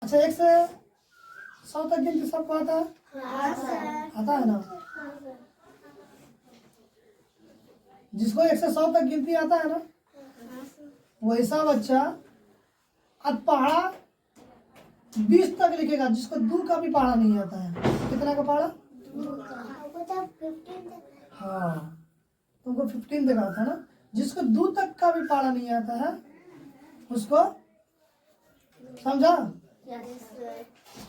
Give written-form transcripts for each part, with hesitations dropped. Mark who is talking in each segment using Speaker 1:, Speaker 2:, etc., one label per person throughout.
Speaker 1: अच्छा 1 से 100 तक गिनती सबको आता है? आता है ना? जिसको 1 से 100 तक गिनती आता है ना, वैसा बच्चा अब पहाड़ा 20 तक लिखेगा जिसको 2 का भी पहाड़ा नहीं आता है। कितना का पहाड़ा? 2 का। हाँ, तुमको 15 दिखा था ना। जिसको 2 तक का भी पहाड़ा नहीं आता है उसको, समझा?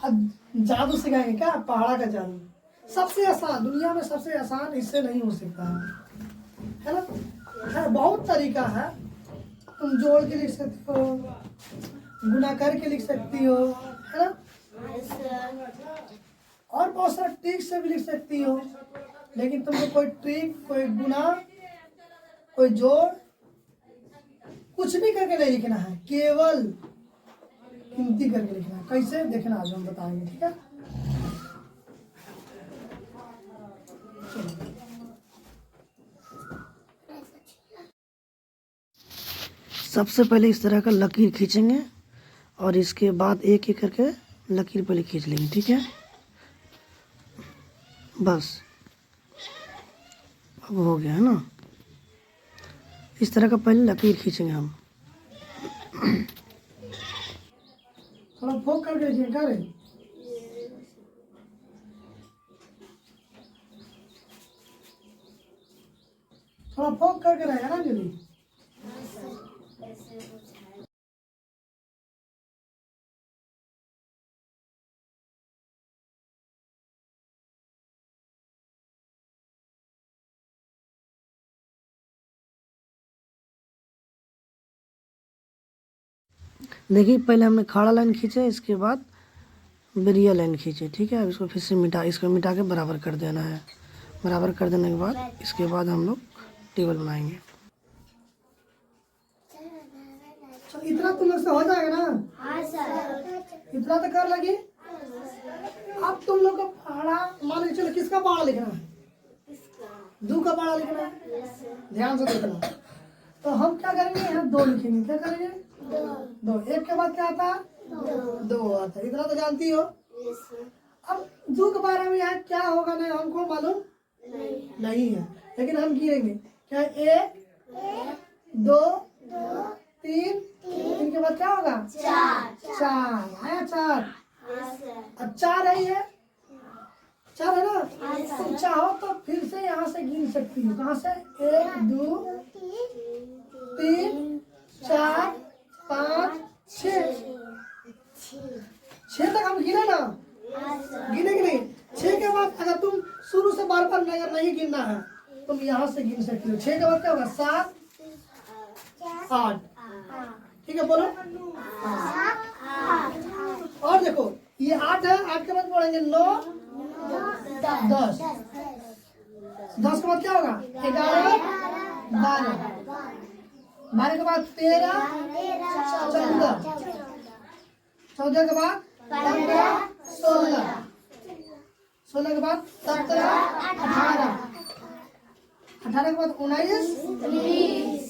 Speaker 1: अब जादू सिखाएंगे क्या? पहाड़ा का जादू सबसे आसान, दुनिया में सबसे आसान, इससे नहीं हो सकता है ना? है, बहुत तरीका है। तुम जोड़ के लिख सकती हो, गुना करके लिख सकती हो, है ना? और बहुत सारा ट्रिक से भी लिख सकती हो। लेकिन तुमको कोई ट्रिक, कोई गुना, कोई जोड़, कुछ भी करके नहीं लिखना है, केवल गिनती करके लिखना है। कैसे देखना आज हम बताएंगे, ठीक है? सबसे पहले इस तरह का लकीर खींचेंगे और इसके बाद एक एक करके लकीर पहले खींच लेंगे, ठीक है? बस अब हो गया है ना। इस तरह का पहले लकीर खींचेंगे हम। थोड़ा फोक करके क्या रे? थोड़ा फोक करके रहेगा ना जल्दी। देखिए पहले हमने खड़ा लाइन खींचे, इसके बाद बेरिया लाइन खींचे, ठीक है? अब इसको फिर से इसको मिटा के बराबर कर देना है। बराबर कर देने के बाद इसके बाद हम लोग टेबल बनाएंगे। इतना तुम लोग से हो जाएगा ना? हाँ सर। इतना तो कर लगी। अब तुम लोग का पहाड़ा मान के चलो, किसका पहाड़ा लिखना है? 2 का पहाड़ा लिखना है। ध्यान से देखना। तो हम क्या करेंगे, यहाँ 2 लिखेंगे। क्या करेंगे? 2। 1 के बाद क्या आता? 2 आता है। इतना तो जानती हो। अब 2 के बारे में यहाँ क्या होगा नहीं हमको मालूम नहीं है, लेकिन हम गिनेंगे। क्या? 1 2 3 3 के बाद क्या होगा? 4 आया। 4 अब 4 है 4 है ना? तुम चाहो तो फिर से यहाँ से गिन सकती हो। कहाँ से? 1 2 3 4 5 6 6 तक हम गिने ना? गिने कि नहीं? 6 के बाद अगर तुम शुरू से बार बार अगर नहीं गिनना है, तुम यहाँ से गिन सकती हो। 6 के बाद क्या होगा? 7 8, ठीक है? बोलो। और देखो ये 8 है, 8 के बाद पढ़ेंगे 9 10 10 के बाद क्या होगा? 11 12 12 के बाद 13 14 14 के बाद 15 16 16 के बाद 17 18 18 के बाद 19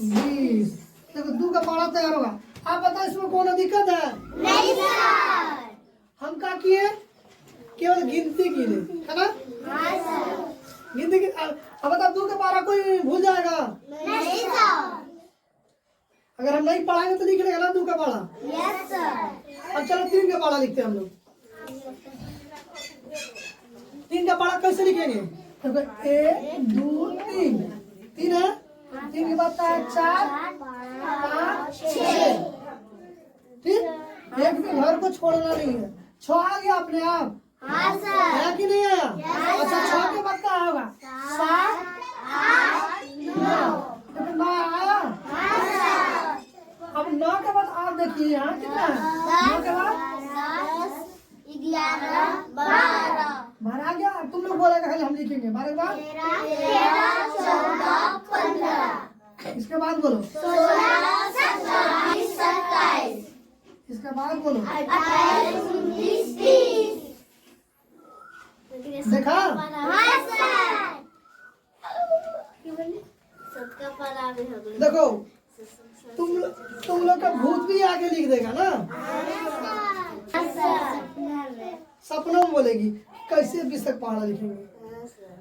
Speaker 1: 20। देखो 2 का पहाड़ा तैयार होगा। आप बताओ इसमें कौन दिक्कत है? नहीं सर। हम क्या किए? केवल गिनती की है ना? हाँ सर। गिनती की। अब बताओ 2 का पहाड़ा कोई भूल जाएगा? नहीं सर। अगर हम नहीं पढ़ाएंगे तो लिख लेगा ना 2 का पहाड़ा? Yes sir. अब चलो 3 का पहाड़ा लिखते हैं हम लोग। 3 का पहाड़ा कैसे लिखेंगे? तो 1 2 3 3 है। 3 के बाद 4 5 6, ठीक? एक भी घर को छोड़ना नहीं है। 6 आ गया अपने आप? हाँ सर। आया कि नहीं आया? अच्छा 6 के बाद क्या होगा? 7 8 9 9 आया? हाँ सर। अब 9 के बाद आप देखिए यहाँ कितना है? 9 के बाद 10 11 12 12 आ गया। तुम लोग बोलेगा खाली हम लिखेंगे। 12 के बाद 13 14 15। इसके बाद बोलो 16 17 27। इसके बाद बोलो 28 29 30। देखा? हाँ सर। देखो तुम लोग का भूत भी आगे लिख देगा ना? हाँ सर। सपनों में बोलेगी। कैसे 20 तक पहाड़ा लिखेंगे?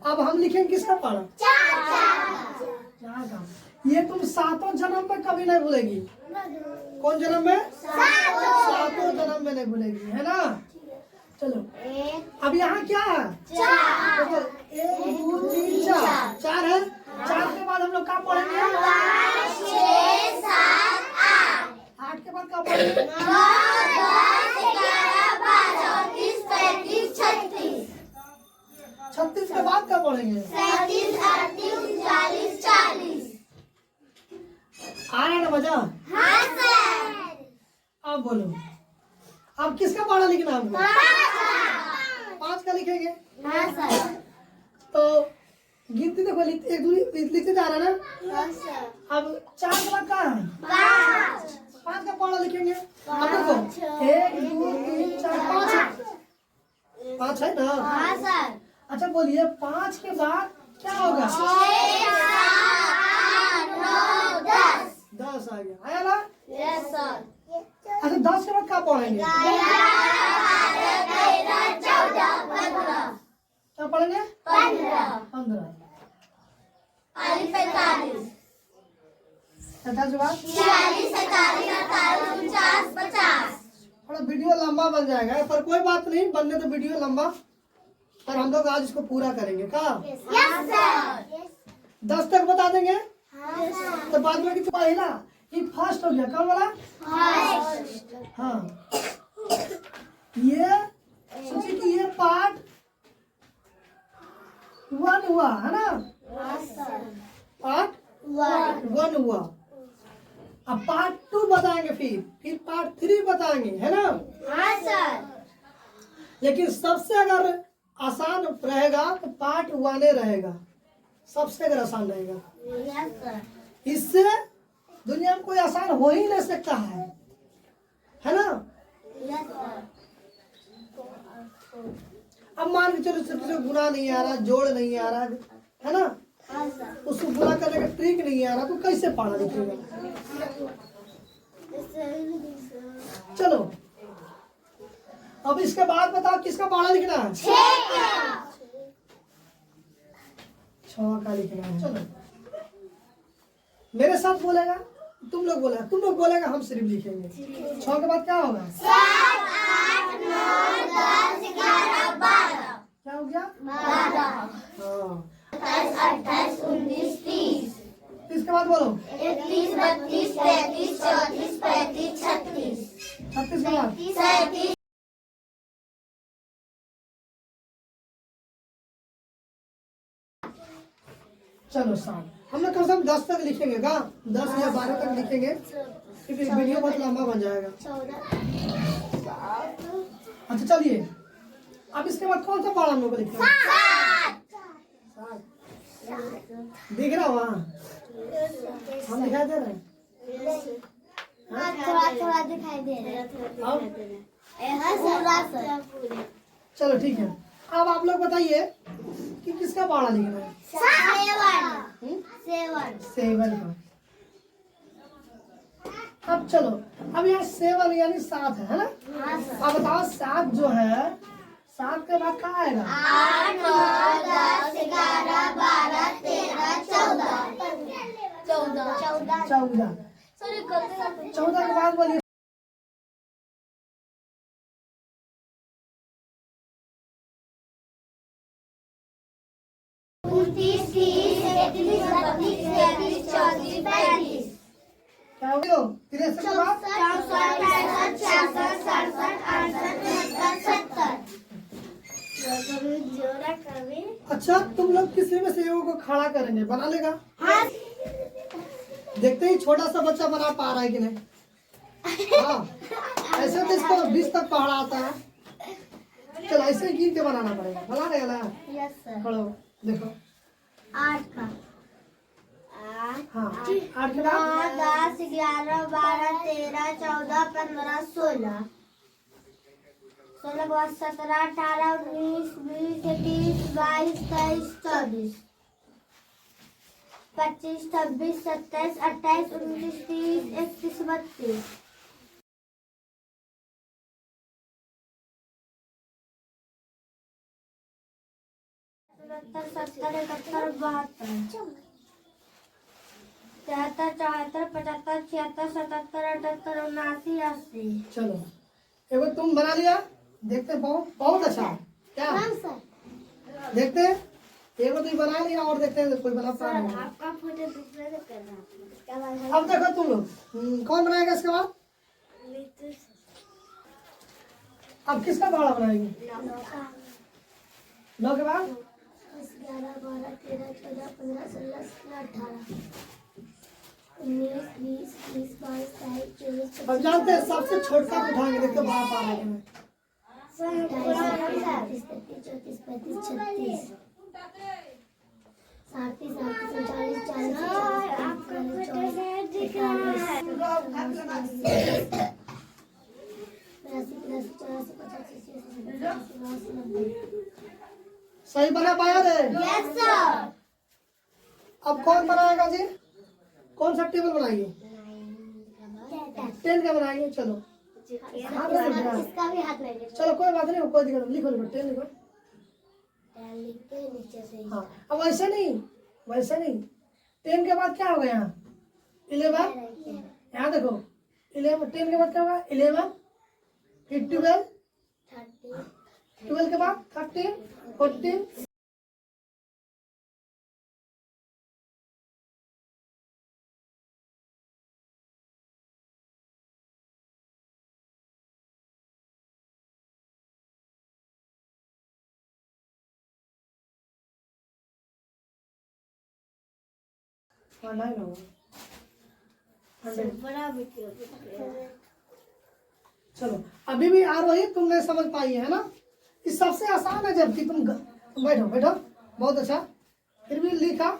Speaker 1: अब हम लिखेंगे किसका पहाड़ा? 4 का। ये तुम 7 जन्म में कभी नहीं भूलेगी। कौन जन्म में? 7 जन्म में नहीं भूलेगी, है ना? चलो अब यहाँ क्या है? 4। 1 2 3 4 4 है। 4 के बाद हम लोग क्या पढ़ेंगे?
Speaker 2: 5 6 7 8
Speaker 1: 8 के बाद क्या पढ़ेंगे?
Speaker 2: 9 10 11 12 34 35 36
Speaker 1: 36 के बाद क्या पढ़ेंगे?
Speaker 2: 37 38 39 40
Speaker 1: आ रहा ना मजा?
Speaker 2: हाँ सर।
Speaker 1: अब बोलो, अब किसका पढ़ा लिखना हमको? 5 का लिखेंगे।
Speaker 2: हाँ सर।
Speaker 1: तो गिनती देखो, एक दूरी लिखते जा रहा है ना।
Speaker 2: हाँ सर।
Speaker 1: अब 4 के बाद क्या है? 5 का पढ़ा लिखेंगे। अब देखो 1 2 3 4 5 है। 5 है ना?
Speaker 2: हाँ सर।
Speaker 1: अच्छा बोलिए 5 के बाद क्या होगा?
Speaker 2: 6 7 8 9 10
Speaker 1: 10 आ गया, आया ना?
Speaker 2: Yes sir.
Speaker 1: अच्छा 10 के बाद क्या पढ़ेंगे? क्या पढ़ेंगे? 15।
Speaker 2: 45
Speaker 1: 10 के बाद
Speaker 2: 46 47 48 49 50
Speaker 1: थोड़ा वीडियो लंबा बन जाएगा, पर कोई बात नहीं, बनने तो वीडियो लंबा, पर हम लोग आज इसको पूरा करेंगे। क्या
Speaker 2: यस सर।
Speaker 1: 10 तक बता देंगे?
Speaker 2: हाँ सर।
Speaker 1: तो बाद में कितना पढ़ेगा? ये फर्स्ट हो गया। कौन वाला? हाँ, ये सोचिए कि ये पार्ट 1 हुआ है ना? पार्ट 1 हुआ। अब पार्ट 2 बताएंगे, फिर पार्ट 3 बताएंगे, है ना?
Speaker 2: हाँ सर।
Speaker 1: लेकिन सबसे अगर आसान रहेगा तो पार्ट 1 रहेगा, सबसे अगर आसान रहेगा।
Speaker 2: Yes sir.
Speaker 1: इससे दुनिया में कोई आसान हो ही नहीं सकता है ना?
Speaker 2: Yes sir.
Speaker 1: अब मान के चलो छोटे से गुना नहीं आ रहा, जोड़ नहीं आ रहा, है ना?
Speaker 2: हाँ सर।
Speaker 1: उसको गुना करने का ट्रिक नहीं आ रहा, तो कैसे पढ़ा लिखेगा? चलो अब इसके बाद बताओ किसका पढ़ा लिखना है? 6 का लिखना है। चलो मेरे साथ बोलेगा, तुम लोग बोलेगा, हम सिर्फ लिखेंगे। 6 के बाद क्या होगा?
Speaker 2: 7 8 9 10 11 12
Speaker 1: क्या हो गया?
Speaker 2: 12
Speaker 1: हाँ।
Speaker 2: 27 28 29 30
Speaker 1: इसके बाद बोलो
Speaker 2: 31 32 33 34 35 36
Speaker 1: 36 के बाद
Speaker 2: 37
Speaker 1: चलो 7। हम लोग कम से कम 10 तक लिखेंगे का? 10 या 12 तक लिखेंगे, क्योंकि वीडियो बहुत लंबा बन जाएगा।
Speaker 2: 14
Speaker 1: अच्छा चलिए, अब इसके बाद कौन सा पढ़ा हम लोग को लिखना है? 7। दिख रहा वहाँ? हम दिखाई दे रहे हैं?
Speaker 2: थोड़ा दिखाई दे रहा है।
Speaker 1: चलो ठीक है। अब आप लोग बताइए कि किसका पढ़ा लिखना है? 7 का। अब चलो, अब यहाँ 7 यानी 7 है ना? अब बताओ 7 जो है, 7 के बाद कहाँ आएगा?
Speaker 2: 8 9 10 11 12 13 14
Speaker 1: 14। 14 के बाद बोलिए
Speaker 2: 29 30 31 32 33 34 35
Speaker 1: क्या हो गया? 63 के बाद
Speaker 2: 64 65 66 67 68 70
Speaker 1: अच्छा, तुम लोग किसी में से एगो को खड़ा करेंगे, बना लेगा? देखते ही छोटा सा बच्चा बना पा रहा है कि नहीं? हाँ, ऐसे तो इसको 20 तक पढ़ा आता है। चल ऐसे गिन के बनाना पड़ेगा, बना लेगा ना?
Speaker 2: Yes sir.
Speaker 1: खड़ो देखो।
Speaker 2: 8 का
Speaker 1: हाँ 8 के बाद
Speaker 2: 10 11 12 13 14 15 16 16 के बाद 17 18 19 20 21 22 23 24 25 26 27 28 29 30 31 32 उनहत्तर, 70, 71, 72, 73, 74, 75, 76, 77, 78, 79, 80।
Speaker 1: चलो एगो तुम बना लिया, देखते हैं। बहुत बहुत अच्छा। क्या देखते हैं? एगो तो बना लिया और देखते हैं कोई बना पा रहा है।
Speaker 2: आपका फोटो दूसरे से कर रहा है।
Speaker 1: अब देखो तुम लोग कौन बनाएगा इसके बाद? अब किसका बाड़ा बनाएंगे? 9 के बाद
Speaker 2: 11, 12, 13, 14, 15, 16, 17, 18, 19, 20, 21, 22, 23, 24,
Speaker 1: हम जानते हैं सबसे छोटा को उठाएंगे, देखते बड़ा पा रहे हैं।
Speaker 2: 27, 28, 29, 30, 31, 32, 33, 34, 35, 36, 37, 38,
Speaker 1: सही बना पाया रे?
Speaker 2: Yes sir.
Speaker 1: अब कौन बनाएगा जी? कौन सा टेबल बनाएंगे? 10 का बनाएंगे। चलो हाथ में लिखना है।
Speaker 2: इसका भी हाथ में
Speaker 1: चलो कोई बात नहीं, कोई दिक्कत नहीं, लिखो लिखो 10 लिखो।
Speaker 2: लिख के नीचे से
Speaker 1: हाँ अब वैसे नहीं, वैसे नहीं। 10 के बाद क्या होगा यहाँ? 11। यहाँ देखो 11, 10 के बाद क्या होगा? 11, फिर 12,
Speaker 2: 30,
Speaker 1: 12 के बाद 13, 14, हाँ 9 होगा। 100।
Speaker 2: बड़ा वीडियो।
Speaker 1: चलो अभी भी आरोही तुम नहीं समझ पाई है ना? ये सबसे आसान है, जबकि तुम बैठो बैठो। बहुत अच्छा, फिर भी लिखा,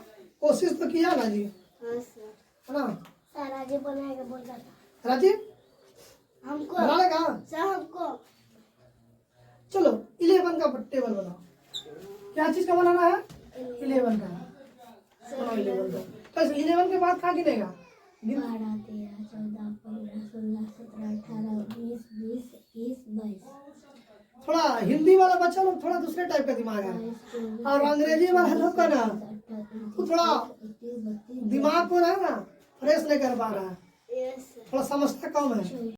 Speaker 1: कोशिश तो किया ना जी,
Speaker 2: हाँ सर।
Speaker 1: है ना?
Speaker 2: सर आगे बनाएगा बोल रहा था।
Speaker 1: राजीव
Speaker 2: हमको
Speaker 1: बना लेगा?
Speaker 2: सर हमको
Speaker 1: चलो 11 का टेबल बनाओ। क्या चीज का बनाना है? 11 का बनाओ। 11 का कैसे? 11 के बाद क्या गिनेगा?
Speaker 2: 12, 13, 14, 15, 16, 17, 18, 19, 20, 21, 22,
Speaker 1: थोड़ा हिंदी वाला बच्चा लोग थोड़ा दूसरे टाइप का दिमाग है,
Speaker 2: 23,
Speaker 1: और अंग्रेजी वाला लोग का ना वो थोड़ा दिमाग को ना फ्रेश नहीं कर पा रहा है,
Speaker 2: यस सर।
Speaker 1: थोड़ा समझता कम है।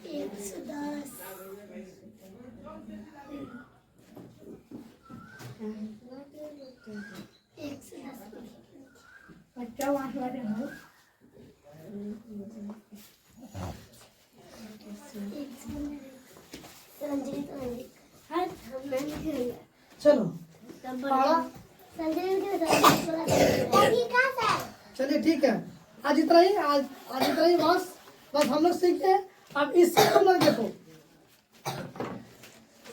Speaker 2: एक सौ 10,
Speaker 1: क्या बात वाले हो? चलो चलिए ठीक है, आज इतना ही, आज इतना ही। बस हम लोग सीखे। अब इससे हम लोग देखो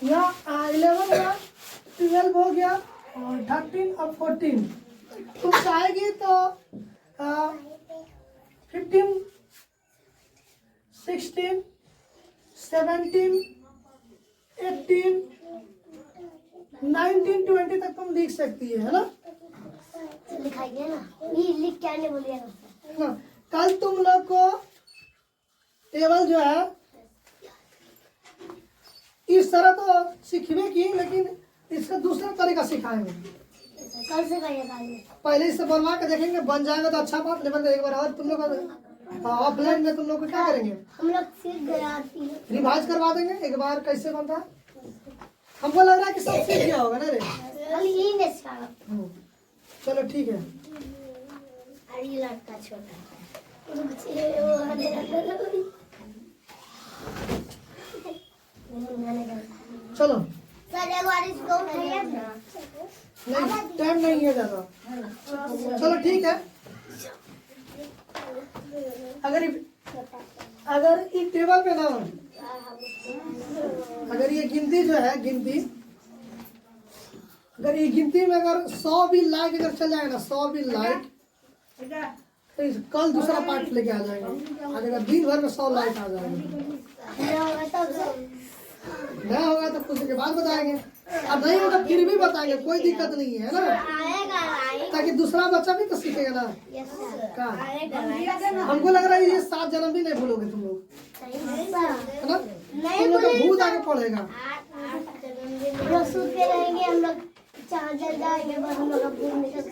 Speaker 1: यहाँ 11 या 12 हो गया, और 13 और 14 तुम चाहेगी तो 15, 16, 17, 18, 19, 20 तक तुम लिख सकती है ना?
Speaker 2: लिखाइए ना, ये लिख क्या नहीं बोलिएगा।
Speaker 1: ना कल तुम लोग को टेबल जो है इस तरह तो सीखने की, लेकिन इसका दूसरा तरीका सिखाएंगे।
Speaker 2: कल से करिएगा।
Speaker 1: पहले इससे बनवा के देखेंगे, बन जाएगा तो अच्छा बात, नहीं बन एक बार और तुम लोग ऑफलाइन में तुम लोग को क्या करेंगे?
Speaker 2: हम लोग सीख गए आती है।
Speaker 1: रिवाइज करवा देंगे एक बार कैसे बनता है। हमको लग रहा है कि सब सीख गया होगा ना रे?
Speaker 2: खाली यही नहीं सिखाया।
Speaker 1: चलो ठीक है।
Speaker 2: अरे ये लड़का छोटा है।
Speaker 1: चलो
Speaker 2: सर एक बार इसको उठाइए ना।
Speaker 1: नहीं, टाइम नहीं है ज़्यादा। चलो ठीक है। अगर इस टेबल पे ना, अगर ये गिनती जो है गिनती, अगर ये गिनती में अगर 100 भी लाइक अगर चल जाएगा ना, 100 भी लाइक, तो कल दूसरा पार्ट लेके आ जाएंगे। आज अगर दिन भर में 100 लाइक आ जाएंगे। नया होगा तो कुछ के बाद बताएंगे, अब नहीं होगा फिर भी बताएंगे, कोई दिक्कत नहीं है ना,
Speaker 2: आएगा राइट।
Speaker 1: ताकि दूसरा बच्चा भी तो सीखेगा ना।
Speaker 2: यस सर,
Speaker 1: का
Speaker 2: आएगा राइट।
Speaker 1: हमको लग रहा है ये 7 जन्म भी नहीं भूलोगे तुम लोग,
Speaker 2: नहीं सर,
Speaker 1: है ना?
Speaker 2: नहीं
Speaker 1: तुम लोग का
Speaker 2: भूलेंगे
Speaker 1: भूत
Speaker 2: सर।
Speaker 1: आगे पड़ेगा।
Speaker 2: 8 लोग सूते रहेंगे, हम लोग चार्जर जाएंगे, बस हम लोग का भूल निकल